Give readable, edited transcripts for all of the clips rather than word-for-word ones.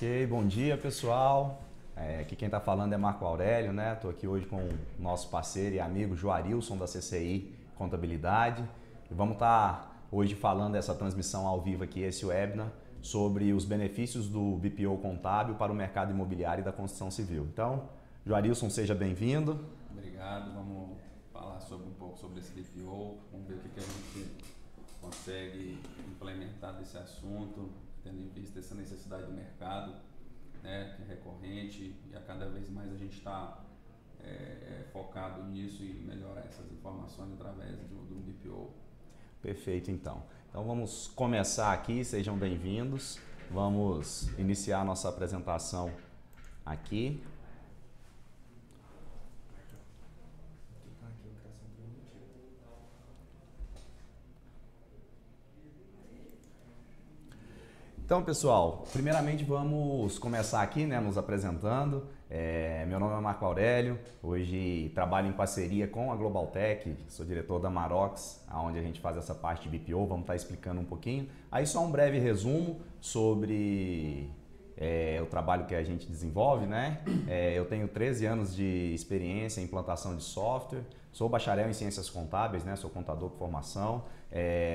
Ok, bom dia pessoal. Aqui quem está falando é Marco Aurélio, né? Estou aqui hoje com o nosso parceiro e amigo Joarilson da CCI Contabilidade. E vamos estar hoje falando dessa transmissão ao vivo aqui, esse webinar, sobre os benefícios do BPO contábil para o mercado imobiliário e da construção civil. Então, Joarilson, seja bem-vindo. Obrigado, vamos falar um pouco sobre esse BPO, vamos ver o que a gente consegue implementar desse assunto, tendo em vista essa necessidade do mercado, né, que é recorrente, e a cada vez mais a gente está focado nisso e melhorar essas informações através do BPO. Perfeito, então. Então vamos começar aqui, sejam bem-vindos. Vamos iniciar a nossa apresentação aqui. Então, pessoal, primeiramente vamos começar aqui, né, nos apresentando. Meu nome é Marco Aurélio, hoje trabalho em parceria com a Global Tech, sou diretor da Marox, onde a gente faz essa parte de BPO, vamos estar explicando um pouquinho. Aí só um breve resumo sobre o trabalho que a gente desenvolve, né? Eu tenho 13 anos de experiência em implantação de software, sou bacharel em ciências contábeis, né? Sou contador por formação,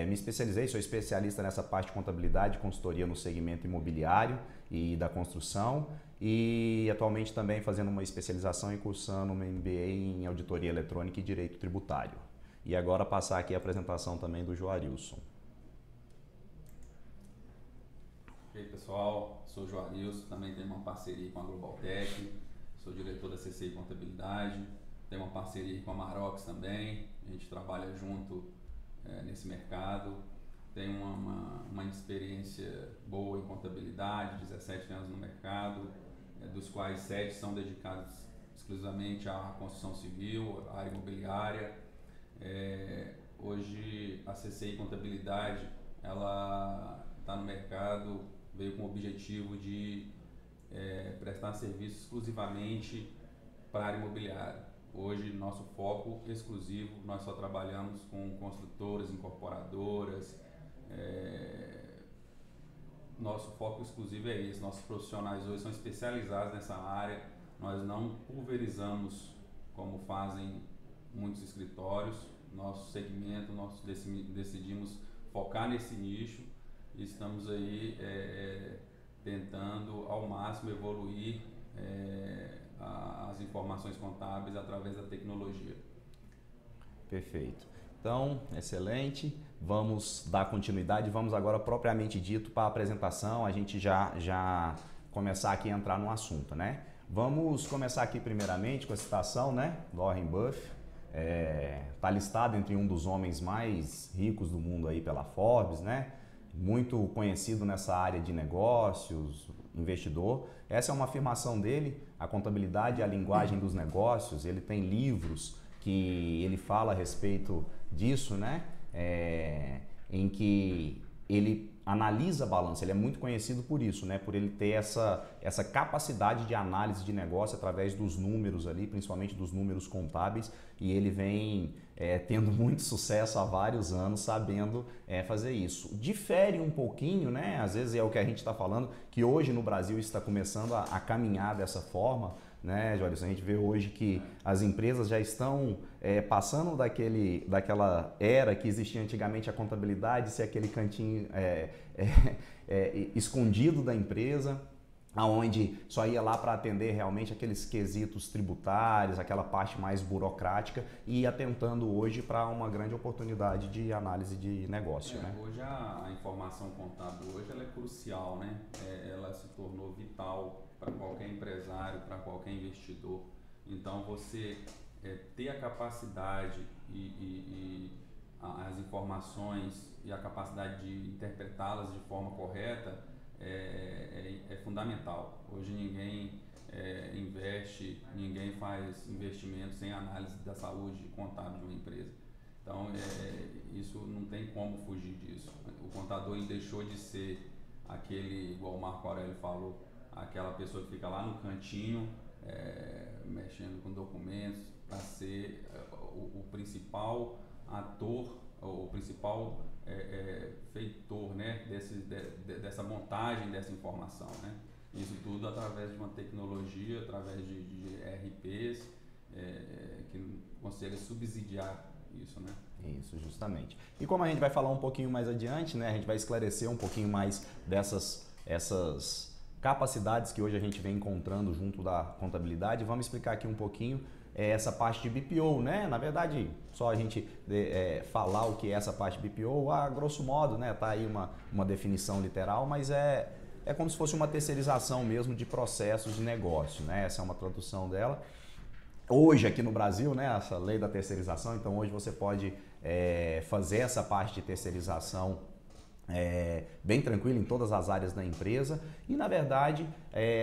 me especializei, sou especialista nessa parte de contabilidade e consultoria no segmento imobiliário e da construção e atualmente também fazendo uma especialização e cursando uma MBA em auditoria eletrônica e direito tributário. E agora passar aqui a apresentação também do Joarilson. Ok, pessoal, sou o Joarilson, também tenho uma parceria com a Global Tech, sou diretor da CCI Contabilidade, tenho uma parceria com a Marox também, a gente trabalha junto nesse mercado. Tenho uma experiência boa em contabilidade, 17 anos no mercado, dos quais 7 são dedicados exclusivamente à construção civil, à área imobiliária. Hoje a CCI Contabilidade ela está no mercado, veio com o objetivo de prestar serviço exclusivamente para a área imobiliária. Hoje, nosso foco exclusivo, nós só trabalhamos com construtoras, incorporadoras. Nosso foco exclusivo é esse. Nossos profissionais hoje são especializados nessa área. Nós não pulverizamos como fazem muitos escritórios. Nosso segmento, nós decidimos focar nesse nicho e estamos aí tentando ao máximo evoluir as informações contábeis através da tecnologia. Perfeito. Então, excelente. Vamos dar continuidade. Vamos agora propriamente dito para a apresentação. A gente já começar aqui a entrar no assunto, né? Vamos começar aqui primeiramente com a citação, né? Warren Buffett está listado entre um dos homens mais ricos do mundo aí pela Forbes, né? Muito conhecido nessa área de negócios, investidor. Essa é uma afirmação dele, a contabilidade é a linguagem dos negócios. Ele tem livros que ele fala a respeito disso, né? Em que ele analisa a balança, ele é muito conhecido por isso, né? Por ele ter essa capacidade de análise de negócio através dos números ali, principalmente dos números contábeis, e ele vem tendo muito sucesso há vários anos sabendo fazer isso. Difere um pouquinho, né? Às vezes é o que a gente está falando, que hoje no Brasil está começando a caminhar dessa forma, né, Joarilson? A gente vê hoje que as empresas já estão passando daquela era que existia antigamente a contabilidade, ser aquele cantinho escondido da empresa, aonde só ia lá para atender realmente aqueles quesitos tributários, aquela parte mais burocrática, e atentando hoje para uma grande oportunidade de análise de negócio. Né? Hoje a informação contábil hoje ela é crucial, né? Ela se tornou vital para qualquer empresário, para qualquer investidor. Então você ter a capacidade e as informações e a capacidade de interpretá-las de forma correta é fundamental. Hoje ninguém investe, ninguém faz investimento sem análise da saúde contábil de uma empresa. Então isso não tem como fugir disso. O contador ele deixou de ser aquele, igual o Marco Aurélio falou, aquela pessoa que fica lá no cantinho mexendo com documentos, para ser o principal ator, o principal feitor, né, dessa montagem dessa informação, né? Isso tudo através de uma tecnologia, através de ERPs, que consiga subsidiar isso, né? Isso, justamente. E como a gente vai falar um pouquinho mais adiante, né, a gente vai esclarecer um pouquinho mais essas capacidades que hoje a gente vem encontrando junto da contabilidade, vamos explicar aqui um pouquinho essa parte de BPO, né? Na verdade, só a gente falar o que é essa parte de BPO, a grosso modo, né? Tá aí uma definição literal, mas é como se fosse uma terceirização mesmo de processos de negócio, né? Essa é uma tradução dela. Hoje aqui no Brasil, né, essa lei da terceirização, então hoje você pode fazer essa parte de terceirização bem tranquilo em todas as áreas da empresa e na verdade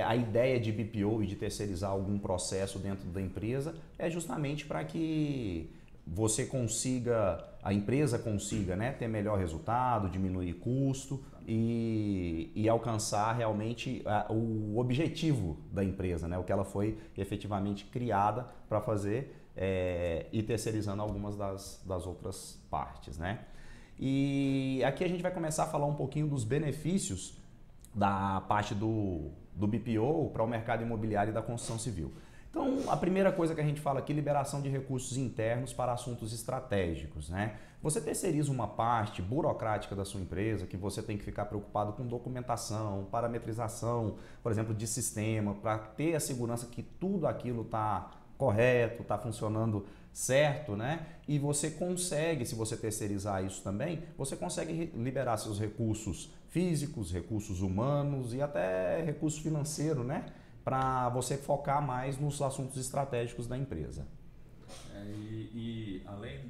a ideia de BPO e de terceirizar algum processo dentro da empresa é justamente para que a empresa consiga, né, ter melhor resultado, diminuir custo e alcançar realmente o objetivo da empresa, né, o que ela foi efetivamente criada para fazer e terceirizando algumas das outras partes, né? E aqui a gente vai começar a falar um pouquinho dos benefícios da parte do BPO para o mercado imobiliário e da construção civil. Então, a primeira coisa que a gente fala aqui é liberação de recursos internos para assuntos estratégicos, né? Você terceiriza uma parte burocrática da sua empresa que você tem que ficar preocupado com documentação, parametrização, por exemplo, de sistema, para ter a segurança que tudo aquilo está correto, está funcionando certo, né? E você consegue, se você terceirizar isso também, você consegue liberar seus recursos físicos, recursos humanos e até recurso financeiro, né? Para você focar mais nos assuntos estratégicos da empresa. E além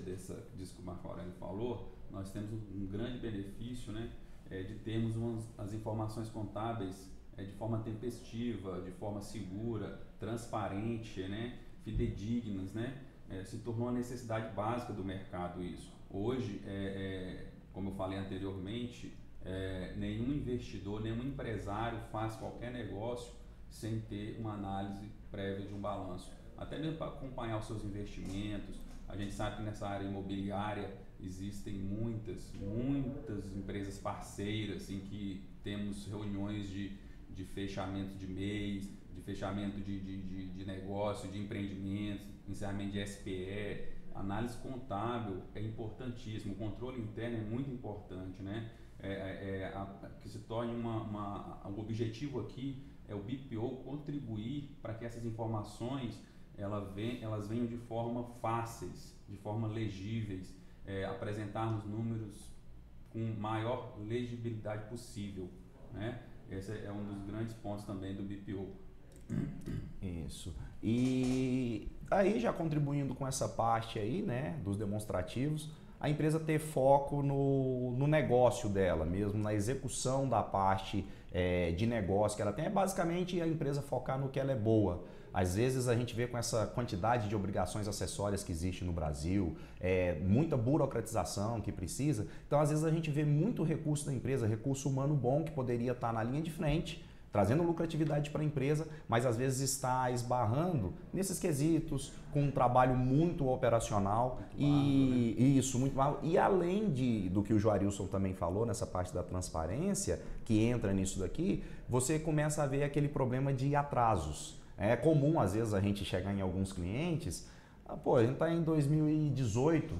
disso que o Marco Aurélio falou, nós temos um grande benefício, né, de termos as informações contábeis de forma tempestiva, de forma segura, transparente, né, fidedignas, né? Se tornou uma necessidade básica do mercado isso. Hoje, como eu falei anteriormente, nenhum investidor, nenhum empresário faz qualquer negócio sem ter uma análise prévia de um balanço. Até mesmo para acompanhar os seus investimentos. A gente sabe que nessa área imobiliária existem muitas empresas parceiras em que temos reuniões de fechamento de mês, de fechamento de negócio, de empreendimentos, encerramento de SPE. Análise contábil é importantíssimo, o controle interno é muito importante, né? Que se torne o objetivo aqui é o BPO contribuir para que essas informações elas venham de forma fáceis, de forma legíveis, apresentarmos números com maior legibilidade possível, né? Esse é um dos grandes pontos também do BPO. Isso. E aí já contribuindo com essa parte aí, né, dos demonstrativos, a empresa ter foco no negócio dela mesmo, na execução da parte de negócio que ela tem. É basicamente a empresa focar no que ela é boa. Às vezes a gente vê com essa quantidade de obrigações acessórias que existe no Brasil, muita burocratização que precisa, então às vezes a gente vê muito recurso da empresa, recurso humano bom que poderia estar na linha de frente, trazendo lucratividade para a empresa, mas às vezes está esbarrando nesses quesitos, com um trabalho muito operacional isso, muito mal. E além do que o Joarilson também falou nessa parte da transparência, que entra nisso daqui, você começa a ver aquele problema de atrasos. É comum às vezes a gente chegar em alguns clientes, a gente está em 2018,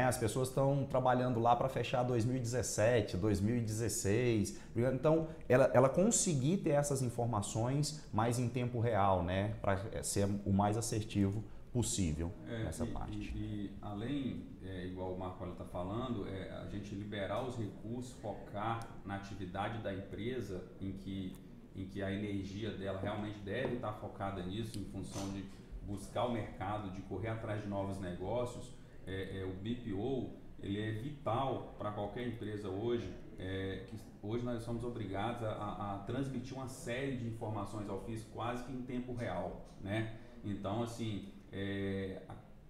as pessoas estão trabalhando lá para fechar 2017, 2016. Então, ela conseguir ter essas informações mais em tempo real, né, para ser o mais assertivo possível nessa parte. E além, igual o Marco está falando, a gente liberar os recursos, focar na atividade da empresa em que a energia dela realmente deve estar focada nisso, em função de buscar o mercado, de correr atrás de novos negócios. O BPO ele é vital para qualquer empresa hoje, que hoje nós somos obrigados a transmitir uma série de informações ao fisco quase que em tempo real, né? Então, assim,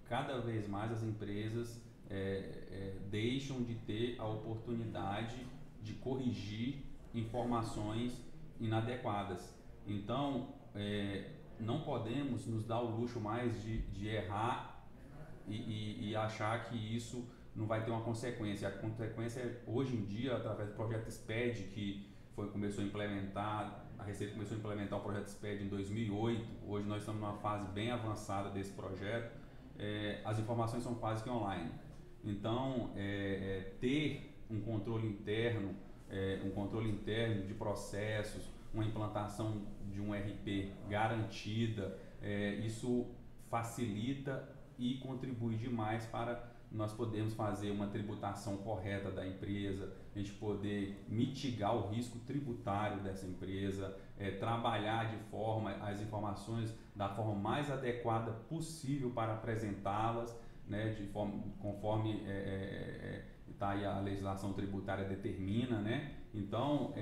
cada vez mais as empresas deixam de ter a oportunidade de corrigir informações inadequadas. Então, não podemos nos dar o luxo mais de errar e achar que isso não vai ter uma consequência. A consequência é, hoje em dia, através do projeto SPED, que começou a implementar, a Receita começou a implementar o projeto SPED em 2008, hoje nós estamos numa fase bem avançada desse projeto, as informações são quase que online. Então, ter um controle interno de processos, uma implantação de um RP garantida, isso facilita e contribui demais para nós podermos fazer uma tributação correta da empresa, a gente poder mitigar o risco tributário dessa empresa, trabalhar as informações da forma mais adequada possível para apresentá-las, né, conforme aí a legislação tributária determina, né? Então,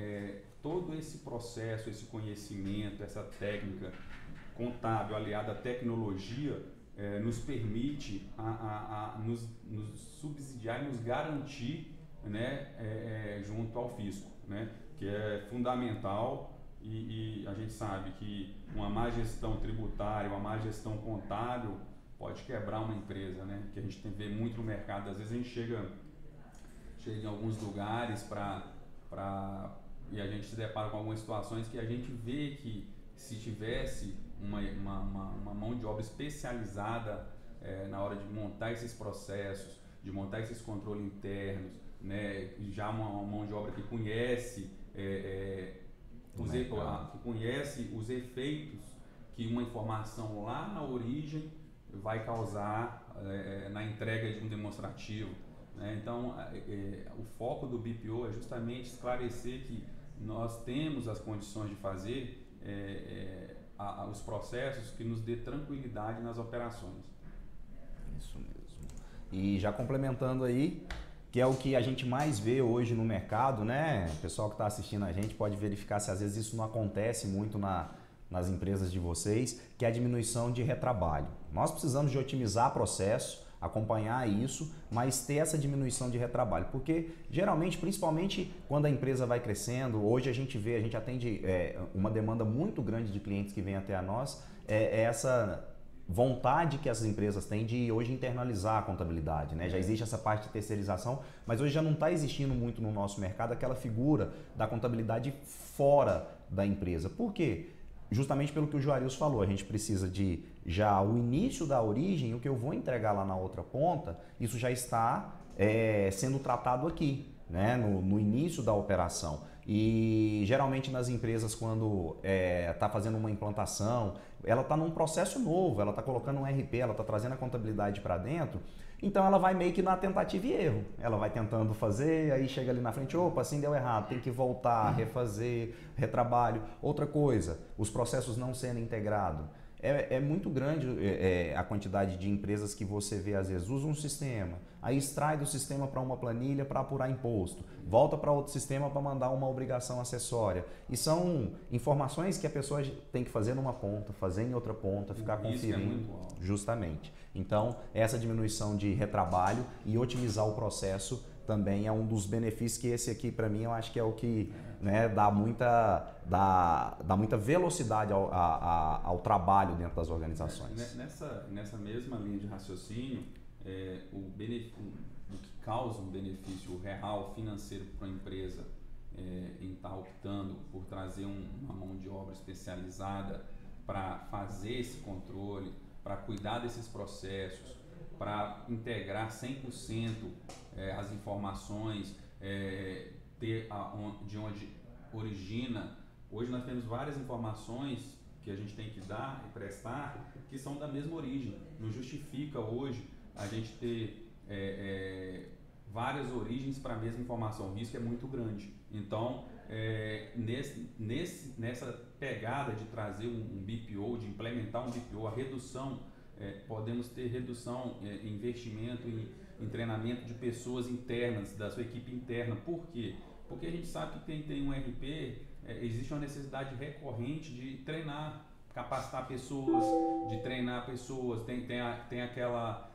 todo esse processo, esse conhecimento, essa técnica contábil aliada à tecnologia nos permite nos subsidiar e nos garantir, né, junto ao fisco, né, que é fundamental e a gente sabe que uma má gestão tributária, uma má gestão contábil pode quebrar uma empresa, né, que a gente vê muito no mercado. Às vezes a gente chega em alguns lugares e a gente se depara com algumas situações que a gente vê que se tivesse uma mão de obra especializada na hora de montar esses processos, de montar esses controles internos, né, já uma mão de obra que conhece os efeitos que uma informação lá na origem vai causar na entrega de um demonstrativo. Então, o foco do BPO é justamente esclarecer que nós temos as condições de fazer os processos que nos dê tranquilidade nas operações. Isso mesmo. E já complementando aí, que é o que a gente mais vê hoje no mercado, né? O pessoal que está assistindo a gente pode verificar se às vezes isso não acontece muito nas empresas de vocês, que é a diminuição de retrabalho. Nós precisamos de otimizar processo, acompanhar isso, mas ter essa diminuição de retrabalho, porque geralmente, principalmente quando a empresa vai crescendo, hoje a gente atende uma demanda muito grande de clientes que vêm até a nós, essa vontade que as empresas têm de hoje internalizar a contabilidade, né? Já existe essa parte de terceirização, mas hoje já não está existindo muito no nosso mercado aquela figura da contabilidade fora da empresa. Por quê? Justamente pelo que o Juarez falou, a gente precisa de já o início da origem, o que eu vou entregar lá na outra ponta, isso já está sendo tratado aqui, né? No início da operação. E geralmente nas empresas, quando está fazendo uma implantação, ela está num processo novo, ela está colocando um RP, ela está trazendo a contabilidade para dentro, então ela vai meio que na tentativa e erro. Ela vai tentando fazer, aí chega ali na frente, opa, assim deu errado, tem que voltar, refazer, retrabalho. Outra coisa, os processos não sendo integrados. É muito grande a quantidade de empresas que você vê, às vezes, usa um sistema, aí extrai do sistema para uma planilha para apurar imposto, volta para outro sistema para mandar uma obrigação acessória. E são informações que a pessoa tem que fazer numa ponta, fazer em outra ponta, ficar conferindo. Justamente. Então, essa diminuição de retrabalho e otimizar o processo também é um dos benefícios que esse aqui, para mim, eu acho que é o que dá muita velocidade ao trabalho dentro das organizações. Nessa mesma linha de raciocínio, o que causa um benefício real financeiro para a empresa em estar optando por trazer uma mão de obra especializada para fazer esse controle, para cuidar desses processos, para integrar 100% as informações, de onde origina. Hoje nós temos várias informações que a gente tem que dar e prestar que são da mesma origem. Não justifica hoje a gente ter várias origens para a mesma informação. O risco é muito grande. Então, nessa pegada de trazer um BPO, de implementar um BPO, a redução, podemos ter redução em investimento em treinamento de pessoas internas, da sua equipe interna. Por quê? Porque a gente sabe que quem tem um RP, existe uma necessidade recorrente de treinar, capacitar pessoas, tem aquela,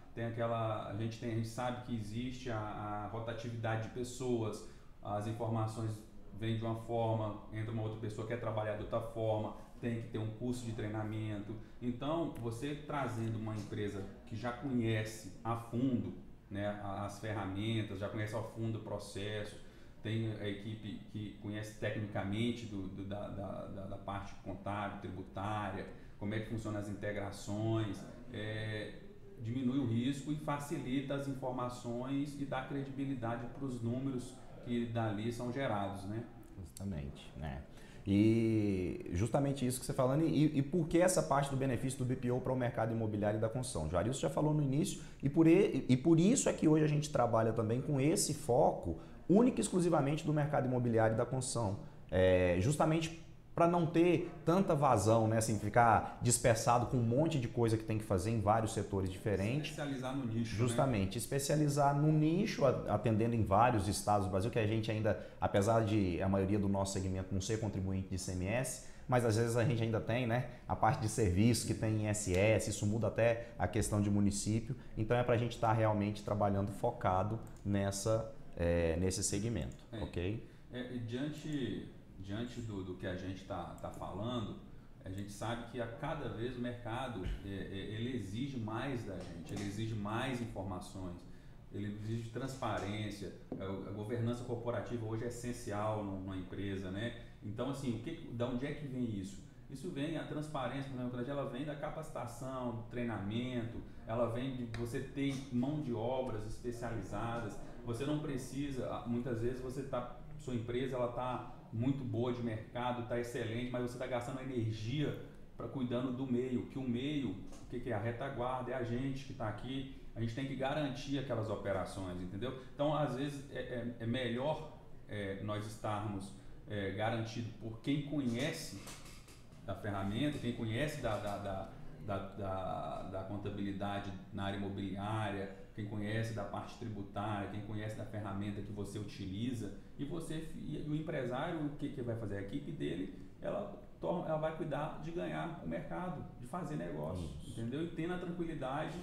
a gente sabe que existe a rotatividade de pessoas, as informações vêm de uma forma, entra uma outra pessoa que quer trabalhar de outra forma, tem que ter um curso de treinamento. Então, você trazendo uma empresa que já conhece a fundo, né, as ferramentas, já conhece a fundo o processo, tem a equipe que conhece tecnicamente da parte contábil, tributária, como é que funcionam as integrações, diminui o risco e facilita as informações e dá credibilidade para os números que dali são gerados, né? Justamente, né? E justamente isso que você está falando, e por que essa parte do benefício do BPO para o mercado imobiliário e da construção? O Jarilson já falou no início, e por isso é que hoje a gente trabalha também com esse foco único e exclusivamente do mercado imobiliário e da construção. Justamente para não ter tanta vazão, né? Assim, ficar dispersado com um monte de coisa que tem que fazer em vários setores diferentes. Especializar no nicho, justamente, né? Especializar no nicho, atendendo em vários estados do Brasil, que a gente ainda, apesar de a maioria do nosso segmento não ser contribuinte de ICMS, mas às vezes a gente ainda tem, né, a parte de serviço que tem ISS, isso muda até a questão de município, então é para a gente estar realmente trabalhando focado nesse segmento, ok? Diante do que a gente está falando, a gente sabe que a cada vez o mercado ele exige mais da gente, ele exige mais informações, ele exige transparência, a governança corporativa hoje é essencial numa empresa, né? Então, assim, da onde é que vem isso? Isso vem, a transparência, ela vem da capacitação, do treinamento, ela vem de você ter mão de obras especializadas, você não precisa, muitas vezes sua empresa ela está muito boa de mercado, está excelente, mas você está gastando energia cuidando do meio, que o meio, o que é a retaguarda, é a gente que está aqui, a gente tem que garantir aquelas operações, entendeu? Então, às vezes, é melhor nós estarmos garantidos por quem conhece da ferramenta, quem conhece da contabilidade na área imobiliária, quem conhece da parte tributária, quem conhece da ferramenta que você utiliza, e o empresário, o que vai fazer? A equipe dele, ela vai cuidar de ganhar o mercado, de fazer negócio, entendeu? E tendo a tranquilidade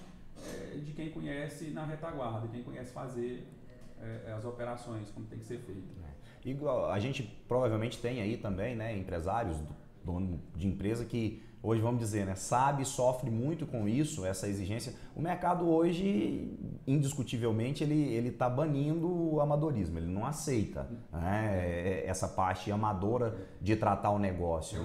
de quem conhece na retaguarda, quem conhece fazer as operações, como tem que ser feito. Igual, a gente provavelmente tem aí também, né, empresários, dono de empresa que hoje, vamos dizer, né, sofre muito com isso, essa exigência. O mercado hoje, indiscutivelmente, ele está banindo o amadorismo, ele não aceita, né, essa parte amadora de tratar o negócio.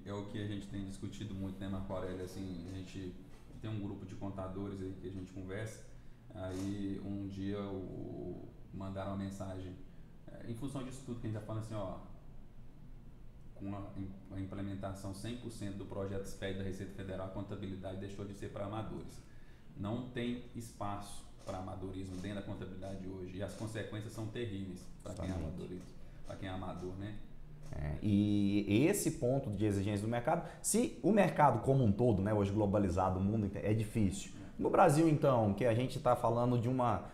É o que a gente tem discutido muito, né, Marco Aurélio? Assim, a gente tem um grupo de contadores aí que a gente conversa, aí um dia mandaram uma mensagem, em função disso tudo que a gente está falando assim, ó, com a implementação 100% do projeto SPED da Receita Federal, a contabilidade deixou de ser para amadores. Não tem espaço para amadorismo dentro da contabilidade hoje, e as consequências são terríveis para quem é amadorismo, para quem é amador, né? E esse ponto de exigência do mercado, se o mercado como um todo, né, hoje globalizado, o mundo é difícil. No Brasil, então, que a gente está falando de uma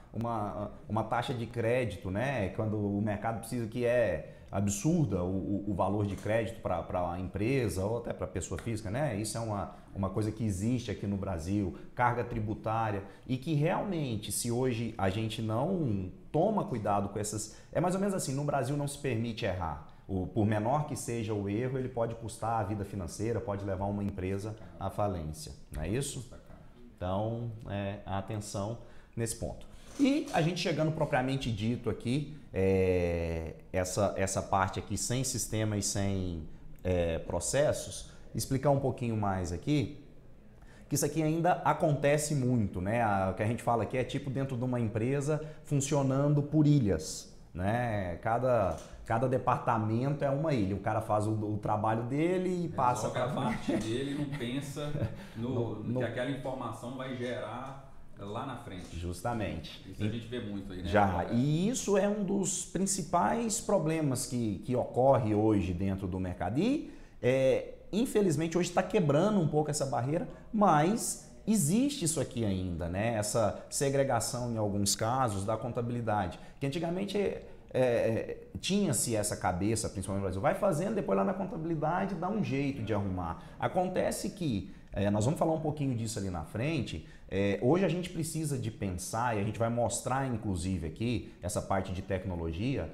taxa de crédito, né, quando o mercado precisa, que é absurda o valor de crédito para a empresa ou até para a pessoa física, né? Isso é uma coisa que existe aqui no Brasil, carga tributária, e que realmente, se hoje a gente não toma cuidado com essas... É mais ou menos assim, no Brasil não se permite errar. Por menor que seja o erro, ele pode custar a vida financeira, pode levar uma empresa à falência, não é isso? Então, a atenção nesse ponto. E a gente chegando propriamente dito aqui, essa parte aqui sem sistema e sem processos, explicar um pouquinho mais aqui, que isso aqui ainda acontece muito, né? O que a gente fala aqui é tipo dentro de uma empresa funcionando por ilhas, né? Cada departamento é uma ilha, o cara faz o trabalho dele e passa para a parte dele, não pensa que aquela informação vai gerar lá na frente. Justamente. Isso a gente vê muito aí, né? E isso é um dos principais problemas que ocorre hoje dentro do mercado. E, infelizmente, hoje está quebrando um pouco essa barreira, mas existe isso aqui ainda, né? Essa segregação, em alguns casos, da contabilidade. Que antigamente tinha-se essa cabeça, principalmente no Brasil, vai fazendo, depois lá na contabilidade dá um jeito de arrumar. Acontece que, nós vamos falar um pouquinho disso ali na frente, hoje a gente precisa de pensar, e a gente vai mostrar inclusive aqui, essa parte de tecnologia,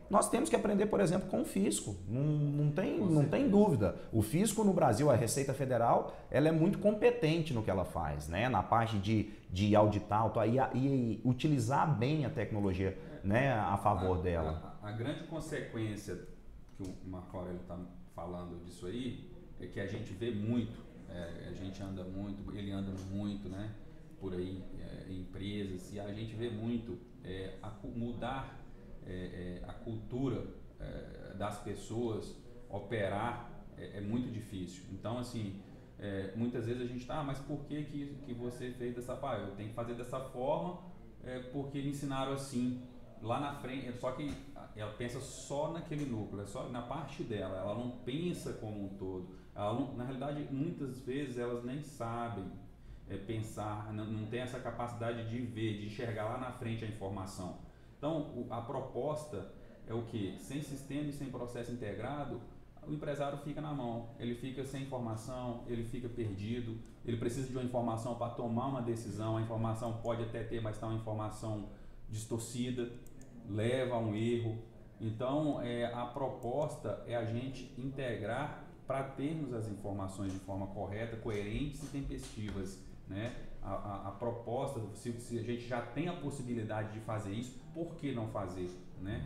nós temos que aprender, por exemplo, com o fisco, não tem dúvida. O fisco no Brasil, a Receita Federal, ela é muito competente no que ela faz, né? Na parte de auditar e utilizar bem a tecnologia né, a favor dela. A grande consequência que o Marco Aurélio está falando disso aí é que a gente vê muito, a gente anda muito, ele anda muito, né, por aí em empresas, e a gente vê muito mudar a cultura das pessoas, operar é muito difícil. Então, assim, muitas vezes a gente está, mas por que você fez dessa forma? Eu tenho que fazer dessa forma porque me ensinaram assim. Lá na frente, só que ela pensa só naquele núcleo, só na parte dela, ela não pensa como um todo. Ela não, na realidade, muitas vezes elas nem sabem pensar, não tem essa capacidade de ver, de enxergar lá na frente a informação. Então, a proposta é o que? Sem sistema e sem processo integrado, o empresário fica na mão, ele fica sem informação, ele fica perdido, ele precisa de uma informação para tomar uma decisão, a informação pode até ter, mas está uma informação distorcida, leva a um erro. Então, a proposta é a gente integrar para termos as informações de forma correta, coerentes e tempestivas, né? A proposta, se a gente já tem a possibilidade de fazer isso, por que não fazer, né?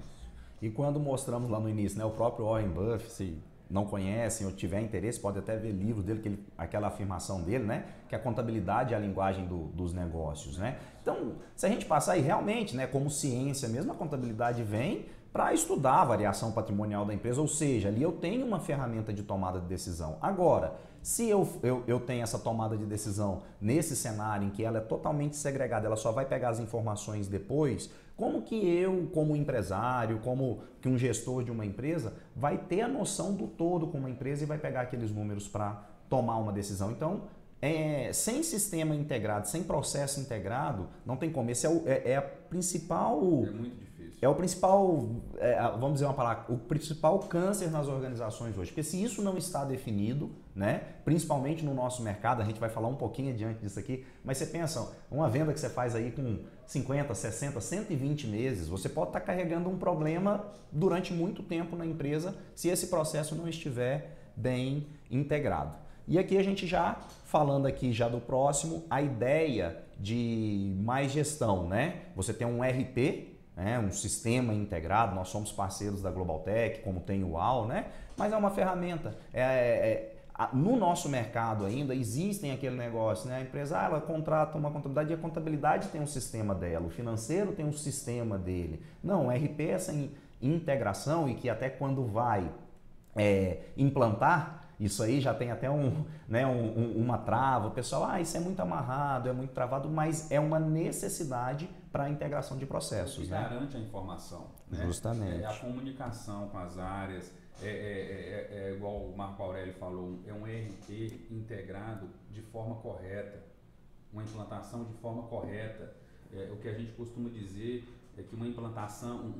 E quando mostramos lá no início, né, o próprio Warren Buffett, se não conhecem ou tiver interesse, pode até ver livro dele, aquela afirmação dele, né, que a contabilidade é a linguagem dos negócios, né? Então, se a gente passar aí realmente, né, como ciência mesmo, a contabilidade vem para estudar a variação patrimonial da empresa, ou seja, ali eu tenho uma ferramenta de tomada de decisão. Agora, se eu tenho essa tomada de decisão nesse cenário em que ela é totalmente segregada, ela só vai pegar as informações depois, como que eu, como empresário, como que um gestor de uma empresa, vai ter a noção do todo como empresa e vai pegar aqueles números para tomar uma decisão? Então, sem sistema integrado, sem processo integrado, não tem como. Esse é a principal... É muito difícil. É o principal, vamos dizer uma palavra, o principal câncer nas organizações hoje. Porque se isso não está definido, né, principalmente no nosso mercado, a gente vai falar um pouquinho adiante disso aqui, mas você pensa, uma venda que você faz aí com 50, 60, 120 meses, você pode estar carregando um problema durante muito tempo na empresa se esse processo não estiver bem integrado. E aqui a gente já, falando aqui já do próximo, a ideia de mais gestão, né? Você tem um RP, um sistema integrado, nós somos parceiros da Globaltech, como tem o UAU, né? Mas é uma ferramenta. No nosso mercado ainda existem aquele negócio, né? A empresa ela contrata uma contabilidade e a contabilidade tem um sistema dela, o financeiro tem um sistema dele. Não, o RP é essa integração e que até quando vai implantar, isso aí já tem até uma trava. O pessoal, isso é muito amarrado, é muito travado, mas é uma necessidade para a integração de processos. Que garante a informação. Né? Justamente. A comunicação com as áreas, igual o Marco Aurélio falou, é um ERP integrado de forma correta, uma implantação de forma correta. O que a gente costuma dizer é que uma implantação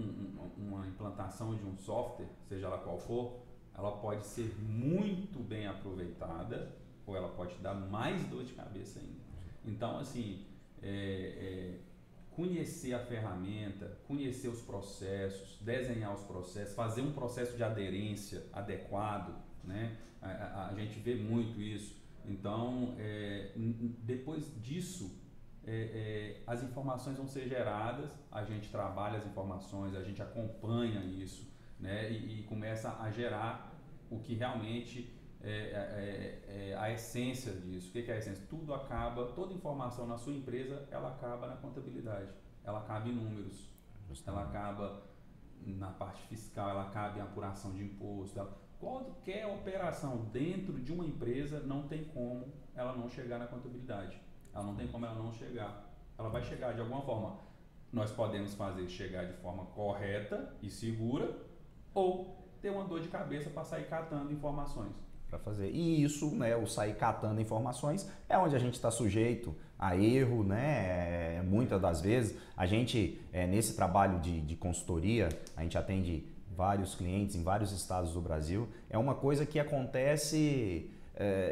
de um software, seja lá qual for, ela pode ser muito bem aproveitada ou ela pode dar mais dor de cabeça ainda. Então, assim, conhecer a ferramenta, conhecer os processos, desenhar os processos, fazer um processo de aderência adequado, né? A gente vê muito isso. Então, depois disso, as informações vão ser geradas, a gente trabalha as informações, a gente acompanha isso, né? E começa a gerar o que realmente é a essência disso. O que é a essência? Tudo acaba, toda informação na sua empresa, ela acaba na contabilidade, ela acaba em números, ela acaba na parte fiscal, ela acaba em apuração de imposto. Qualquer operação dentro de uma empresa não tem como ela não chegar na contabilidade. Ela não tem como ela não chegar. Ela vai chegar de alguma forma. Nós podemos fazer chegar de forma correta e segura ou ter uma dor de cabeça para sair catando informações. Para fazer. E isso, né, o sair catando informações, é onde a gente está sujeito a erro, né? Muitas das vezes, a gente, nesse trabalho de consultoria, a gente atende vários clientes em vários estados do Brasil, é uma coisa que acontece,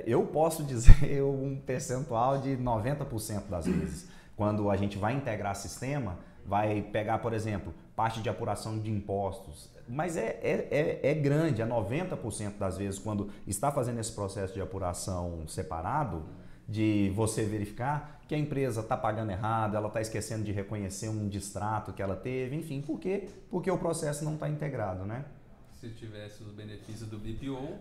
eu posso dizer um percentual de 90% das vezes. Quando a gente vai integrar sistema, vai pegar, por exemplo, parte de apuração de impostos, mas é grande, 90% das vezes, quando está fazendo esse processo de apuração separado, de você verificar que a empresa está pagando errado, ela está esquecendo de reconhecer um distrato que ela teve, enfim, por quê? Porque o processo não está integrado, né? Se tivesse os benefícios do BPO,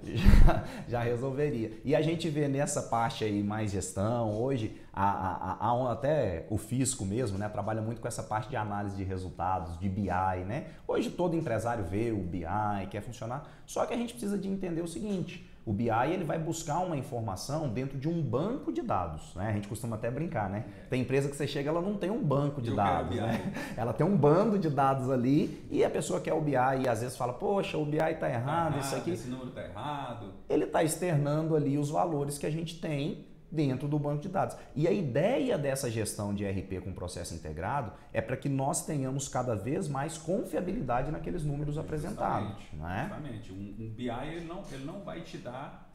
já resolveria. E a gente vê nessa parte aí mais gestão, hoje até o fisco mesmo, né, trabalha muito com essa parte de análise de resultados, de BI, né? Hoje todo empresário vê o BI, quer funcionar, só que a gente precisa de entender o seguinte, o BI ele vai buscar uma informação dentro de um banco de dados, né? A gente costuma até brincar, né? Tem empresa que você chega, ela não tem um banco de dados, né? Ela tem um bando de dados ali e a pessoa quer o BI e às vezes fala, poxa, o BI está errado, isso aqui... Esse número está errado. Ele está externando ali os valores que a gente tem dentro do banco de dados. E a ideia dessa gestão de ERP com processo integrado é para que nós tenhamos cada vez mais confiabilidade naqueles números apresentados. Né? Exatamente. Um BI ele não vai te dar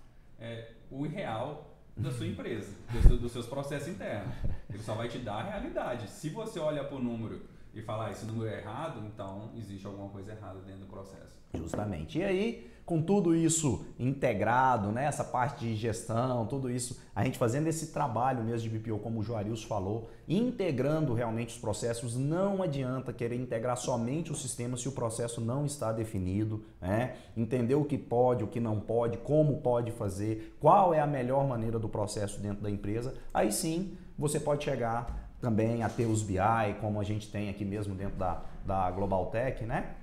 o real da sua empresa, dos seus processos internos. Ele só vai te dar a realidade. Se você olha para o número e falar esse número é errado, então existe alguma coisa errada dentro do processo. Justamente. E aí, com tudo isso integrado, né, essa parte de gestão, tudo isso, a gente fazendo esse trabalho mesmo de BPO, como o Juarez falou, integrando realmente os processos, não adianta querer integrar somente o sistema se o processo não está definido, né? Entender o que pode, o que não pode, como pode fazer, qual é a melhor maneira do processo dentro da empresa, aí sim você pode chegar também a ter os BI, como a gente tem aqui mesmo dentro da Global Tech, né?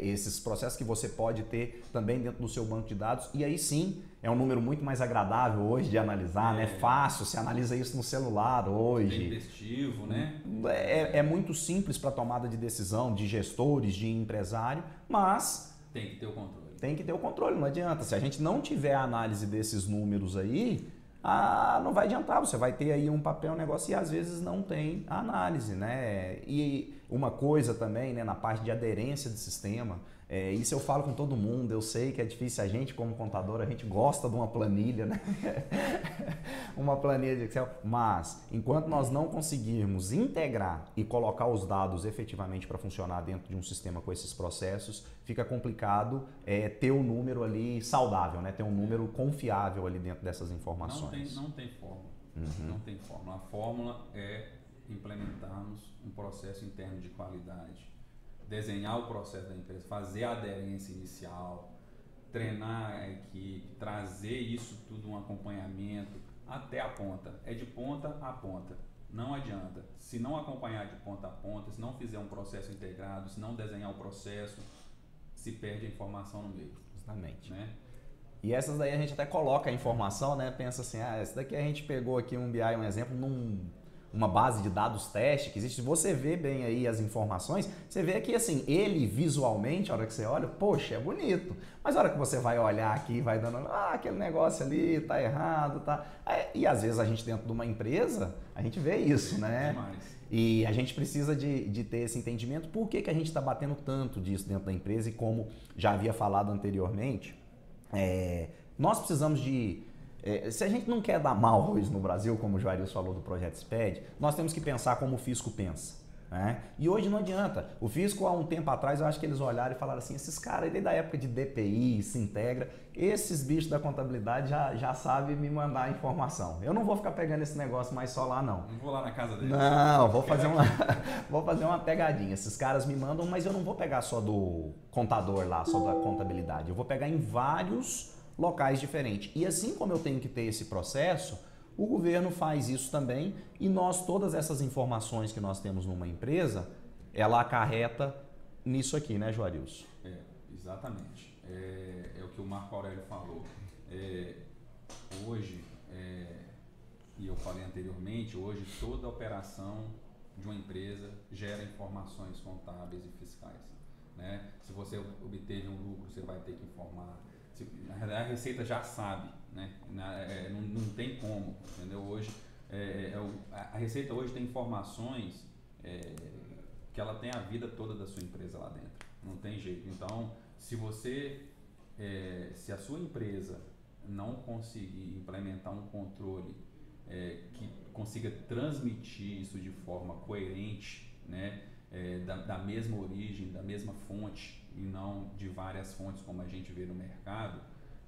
Esses processos que você pode ter também dentro do seu banco de dados e aí sim é um número muito mais agradável hoje de analisar, né? Fácil, você analisa isso no celular hoje. Intestivo, né? É muito simples para tomada de decisão de gestores, de empresário, mas tem que ter o controle. Tem que ter o controle, não adianta. Se a gente não tiver a análise desses números aí, não vai adiantar, você vai ter aí um papel, um negócio e às vezes não tem a análise, né? E uma coisa também, né, na parte de aderência de sistema, isso eu falo com todo mundo, eu sei que é difícil, a gente como contador, a gente gosta de uma planilha, né? Uma planilha de Excel, mas enquanto nós não conseguirmos integrar e colocar os dados efetivamente para funcionar dentro de um sistema com esses processos, fica complicado ter um número ali saudável, né? Ter um número confiável ali dentro dessas informações. Não tem fórmula. Não tem fórmula. A fórmula é implementarmos um processo interno de qualidade, desenhar o processo da empresa, fazer a aderência inicial, treinar a equipe, trazer isso tudo, um acompanhamento até a ponta. É de ponta a ponta. Não adianta. Se não acompanhar de ponta a ponta, se não fizer um processo integrado, se não desenhar o processo, se perde a informação no meio. Justamente. Né? E essas daí a gente até coloca a informação, né? Pensa assim, essa daqui a gente pegou aqui um BI, um exemplo, uma base de dados teste que existe. Se você vê bem aí as informações, você vê que assim, ele visualmente, a hora que você olha, poxa, é bonito. Mas a hora que você vai olhar aqui, vai dando, aquele negócio ali tá errado, tá. E às vezes a gente dentro de uma empresa, a gente vê isso, né? Demais. E a gente precisa de ter esse entendimento. Por que a gente está batendo tanto disso dentro da empresa? E como já havia falado anteriormente, nós precisamos se a gente não quer dar mal hoje no Brasil, como o Juarez falou do Projeto SPED, nós temos que pensar como o fisco pensa. Né? E hoje não adianta. O fisco, há um tempo atrás, eu acho que eles olharam e falaram assim, esses caras aí da época de DPI, se integra, esses bichos da contabilidade já sabem me mandar informação. Eu não vou ficar pegando esse negócio mais só lá, não. Não vou lá na casa deles. Não, vou fazer uma pegadinha. Esses caras me mandam, mas eu não vou pegar só do contador lá, só da contabilidade. Eu vou pegar em vários locais diferentes. E assim como eu tenho que ter esse processo, o governo faz isso também e todas essas informações que nós temos numa empresa, ela acarreta nisso aqui, né, Juarez? Exatamente. É o que o Marco Aurélio falou. Hoje, e eu falei anteriormente, hoje toda operação de uma empresa gera informações contábeis e fiscais. Né? Se você obteve um lucro, você vai ter que informar. A Receita já sabe, né? Não tem como, entendeu? Hoje, a Receita hoje tem informações que ela tem a vida toda da sua empresa lá dentro, não tem jeito. Então, se a sua empresa não conseguir implementar um controle que consiga transmitir isso de forma coerente, né? Da mesma origem, da mesma fonte, e não de várias fontes como a gente vê no mercado,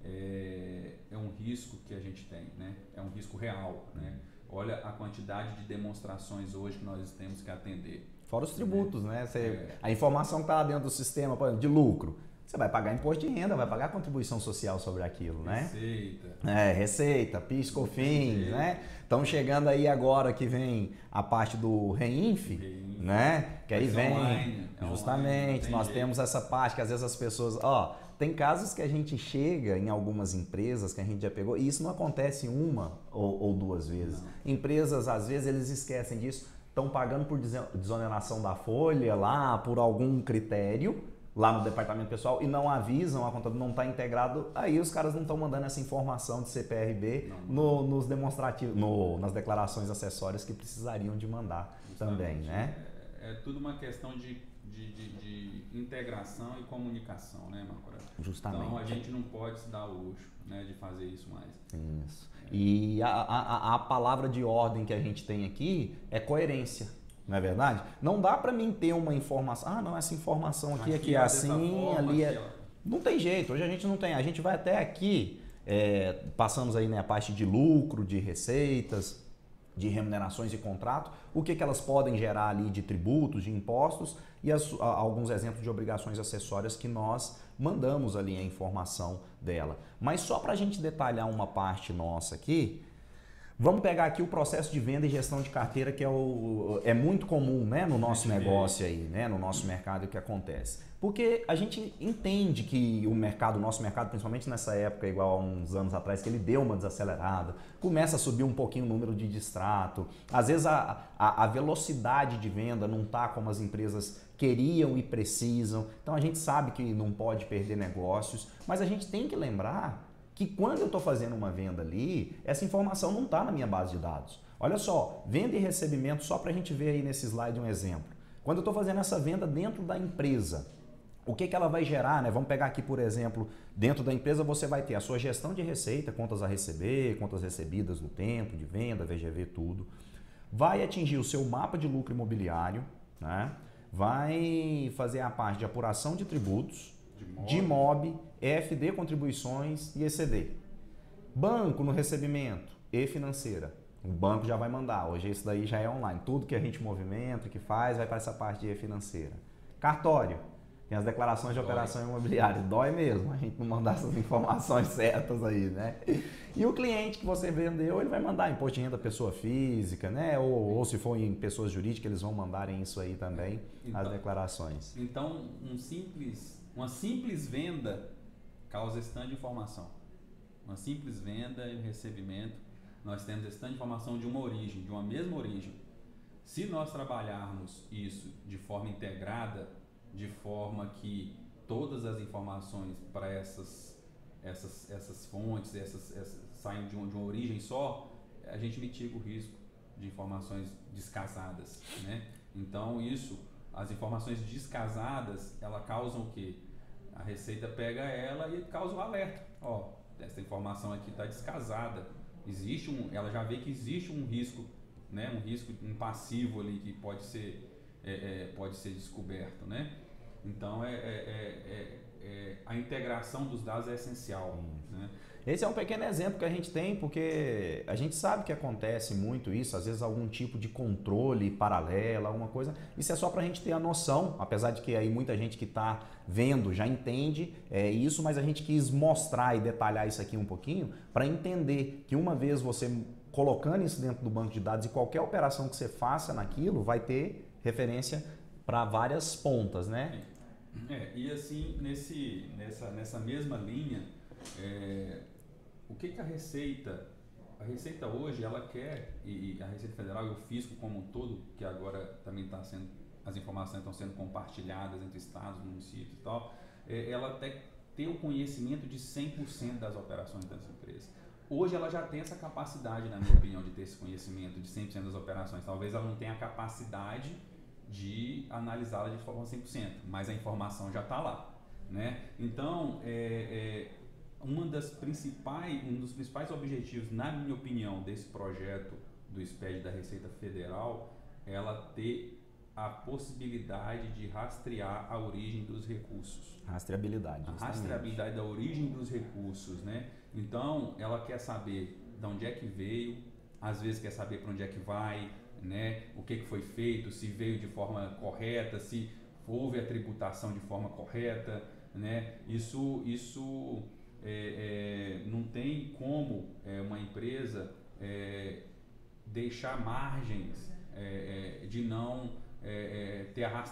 é um risco que a gente tem, né? É um risco real, né? Olha a quantidade de demonstrações hoje que nós temos que atender. Fora os tributos, né? A informação que está lá dentro do sistema, por exemplo, de lucro, você vai pagar imposto de renda, vai pagar contribuição social sobre aquilo, né? Receita, PIS, COFINS, né? Estamos chegando aí agora que vem a parte do REINF, né? Que aí vem, online, justamente, nós temos essa parte que às vezes as pessoas, tem casos que a gente chega em algumas empresas que a gente já pegou, e isso não acontece uma ou duas vezes. Não. Empresas, às vezes, eles esquecem disso, estão pagando por desoneração da folha lá, por algum critério, lá no departamento pessoal, e não avisam, a conta não está integrado, aí os caras não estão mandando essa informação de CPRB nos demonstrativos, nas declarações acessórias que precisariam de mandar. Justamente, também, né? É tudo uma questão de integração e comunicação, né, Marco Aurélio? Justamente. Então a gente não pode se dar o luxo, né, de fazer isso mais. Isso. E a palavra de ordem que a gente tem aqui é coerência, não é verdade? Não dá para mim ter uma informação, não, essa informação aqui é assim, forma, ali é... Não tem jeito, hoje a gente não tem. A gente vai até aqui, passamos aí, né, a parte de lucro, de receitas, de remunerações e contrato, o que elas podem gerar ali de tributos, de impostos e alguns exemplos de obrigações acessórias que nós mandamos ali a informação dela. Mas só para a gente detalhar uma parte nossa aqui, vamos pegar aqui o processo de venda e gestão de carteira, que é muito comum, né, no nosso negócio aí, né, no nosso mercado, que acontece. Porque a gente entende que o nosso mercado, principalmente nessa época, igual a uns anos atrás, que ele deu uma desacelerada, começa a subir um pouquinho o número de distrato, às vezes a velocidade de venda não está como as empresas queriam e precisam, então a gente sabe que não pode perder negócios, mas a gente tem que lembrar que quando eu estou fazendo uma venda ali, essa informação não está na minha base de dados. Olha só, venda e recebimento, só para a gente ver aí nesse slide um exemplo. Quando eu estou fazendo essa venda dentro da empresa, o que ela vai gerar, né? Vamos pegar aqui, por exemplo, dentro da empresa você vai ter a sua gestão de receita, contas a receber, contas recebidas no tempo, de venda, VGV, tudo. Vai atingir o seu mapa de lucro imobiliário, né? Vai fazer a parte de apuração de tributos, de MOB, EFD, contribuições e ECD. Banco no recebimento e financeira. O banco já vai mandar, hoje isso daí já é online. Tudo que a gente movimenta, que faz, vai para essa parte de financeira. Cartório. Tem as declarações de operação imobiliária. Dói mesmo a gente não mandar essas informações certas aí, né? E o cliente que você vendeu, ele vai mandar imposto de renda pessoa física, né? Ou se for em pessoas jurídicas, eles vão mandarem isso aí também, as declarações. Então, uma simples venda causa esse tanto de informação. Uma simples venda e recebimento, nós temos esse tanto de informação de uma origem, de uma mesma origem. Se nós trabalharmos isso de forma integrada, de forma que todas as informações para essas fontes, saem de uma origem só, a gente mitiga o risco de informações descasadas, né? Então as informações descasadas, ela causam o quê? A Receita pega ela e causa o alerta. Essa informação aqui está descasada. Ela já vê que existe um risco, né? Um passivo ali que pode ser descoberto, né? Então a integração dos dados é essencial, né? Esse é um pequeno exemplo que a gente tem, porque a gente sabe que acontece muito isso, às vezes algum tipo de controle paralelo, alguma coisa. Isso é só para a gente ter a noção, apesar de que aí muita gente que está vendo já entende isso, mas a gente quis mostrar e detalhar isso aqui um pouquinho para entender que uma vez você colocando isso dentro do banco de dados e qualquer operação que você faça naquilo vai ter referência para várias pontas, né? E assim, nessa mesma linha, o que a Receita hoje, ela quer, e a Receita Federal e o Fisco como um todo, que agora também as informações estão sendo compartilhadas entre estados, municípios e tal, ela ter o conhecimento de 100% das operações das empresas. Hoje ela já tem essa capacidade, na minha opinião, de ter esse conhecimento de 100% das operações. Talvez ela não tenha a capacidade de analisá-la de forma 100%, mas a informação já está lá, né? Então, um dos principais objetivos, na minha opinião, desse projeto do SPED da Receita Federal, ela ter a possibilidade de rastrear a origem dos recursos. Rastreabilidade. A rastreabilidade da origem dos recursos, né? Então, ela quer saber de onde é que veio, às vezes quer saber para onde é que vai, né? O que foi feito, se veio de forma correta, se houve a tributação de forma correta, né? Isso não tem como uma empresa deixar margens de não ter a